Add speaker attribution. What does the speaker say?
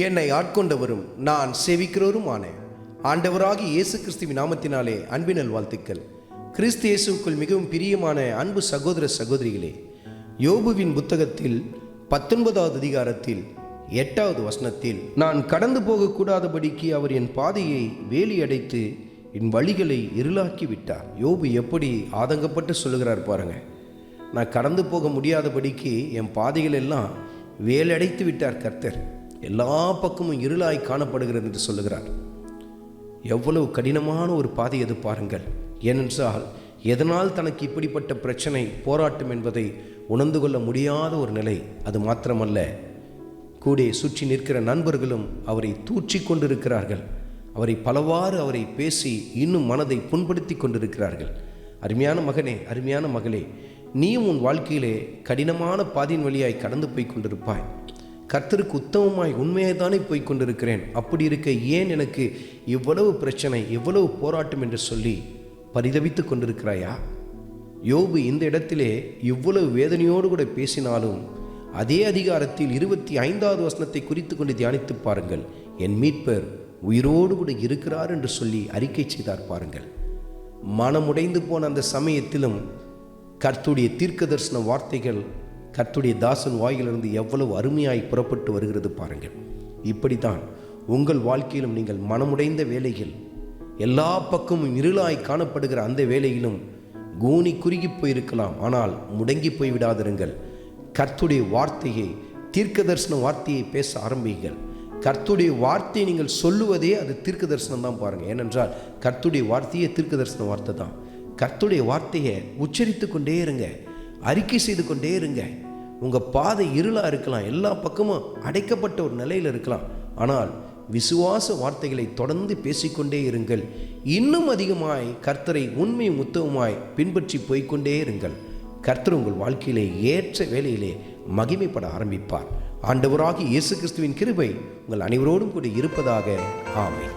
Speaker 1: என்னை ஆட்கொண்டவரும் நான் சேவிக்கிறவருமான ஆண்டவராகிய இயேசு கிறிஸ்துவின் நாமத்தினாலே அன்பினல் வாழ்த்துக்கள். கிறிஸ்து இயேசுக்குள் மிகவும் பிரியமான அன்பு சகோதர சகோதரிகளே, யோபுவின் புத்தகத்தில் 19வது அதிகாரத்தில் 8வது வசனத்தில், நான் கடந்து போகக்கூடாதபடிக்கு அவர் என் பாதையை வேலி அடைத்து என் வழிகளை இருளாக்கி விட்டார். யோபு எப்படி ஆதங்கப்பட்டு சொல்லுகிறார் பாருங்க. நான் கடந்து போக முடியாதபடிக்கு என் பாதைகள் எல்லாம் வேலடைத்து விட்டார் கர்த்தர், எல்லா பக்கமும் இருளாய் காணப்படுகிறது என்று சொல்லுகிறார். எவ்வளவு கடினமான ஒரு பாதை அது பாருங்கள். ஏனென்றால் எதனால் தனக்கு இப்படிப்பட்ட பிரச்சனை போராட்டம் என்பதை உணர்ந்து கொள்ள முடியாத ஒரு நிலை. அது மாத்திரமல்ல, கூட சுற்றி நிற்கிற நண்பர்களும் அவரை தூற்றி கொண்டிருக்கிறார்கள். அவரை பலவாறு அவரை பேசி இன்னும் மனதை புண்படுத்தி கொண்டிருக்கிறார்கள். அருமையான மகனே, அருமையான மகளே, நீயும் உன் வாழ்க்கையிலே கடினமான பாதையின் வழியாய் கடந்து போய் கொண்டிருப்பாய். கர்த்தருக்கு உத்தமமாய் உண்மையை தானே போய் கொண்டிருக்கிறேன், அப்படி இருக்க ஏன் எனக்கு இவ்வளவு பிரச்சனை, இவ்வளவு போராட்டம் என்று சொல்லி பரிதவித்து கொண்டிருக்கிறாயா? யோபு இந்த இடத்திலே இவ்வளவு வேதனையோடு கூட பேசினாலும் அதே அதிகாரத்தில் 25வது வசனத்தை குறித்து கொண்டு தியானித்து பாருங்கள். என் மீட்பர் உயிரோடு கூட இருக்கிறார் என்று சொல்லி அறிக்கை செய்தார் பாருங்கள். மனமுடைந்து போன அந்த சமயத்திலும் கர்த்தருடைய தீர்க்க தரிசன வார்த்தைகள் கர்த்தருடைய தாசன் வாயிலிருந்து எவ்வளவு அருமையாய் புறப்பட்டு வருகிறது பாருங்கள். இப்படித்தான் உங்கள் வாழ்க்கையிலும் நீங்கள் மனமுடைந்த வேளையில், எல்லா பக்கமும் இருளாய் காணப்படுகிற அந்த வேளையிலும் கூனி குறுகி போயிருக்கலாம், ஆனால் முடங்கி போய்விடாதிருங்கள். கர்த்தருடைய வார்த்தையை, தீர்க்க தரிசன வார்த்தையை பேச ஆரம்பிங்கள். கர்த்தருடைய வார்த்தையை நீங்கள் சொல்லுவதே அது தீர்க்க தரிசனம் தான் பாருங்கள். ஏனென்றால் கர்த்தருடைய வார்த்தையே தீர்க்க தரிசன வார்த்தை தான். கர்த்தருடைய வார்த்தையை உச்சரித்து கொண்டே இருங்க, அறிக்கை செய்து கொண்டே இருங்க. உங்கள் பாதை இருளாக இருக்கலாம், எல்லா பக்கமும் அடைக்கப்பட்ட ஒரு நிலையில் இருக்கலாம், ஆனால் விசுவாச வார்த்தைகளை தொடர்ந்து பேசிக்கொண்டே இருங்கள். இன்னும் அதிகமாய் கர்த்தரை உண்மையும் உத்தமமாய் பின்பற்றி போய்கொண்டே இருங்கள். கர்த்தர் உங்கள் வாழ்க்கையிலே ஏற்ற வேளையிலே மகிமைப்பட ஆரம்பிப்பார். ஆண்டவராகிய இயேசு கிறிஸ்துவின் கிருபை உங்கள் அனைவரோடும் கூட இருப்பதாக. ஆமென்.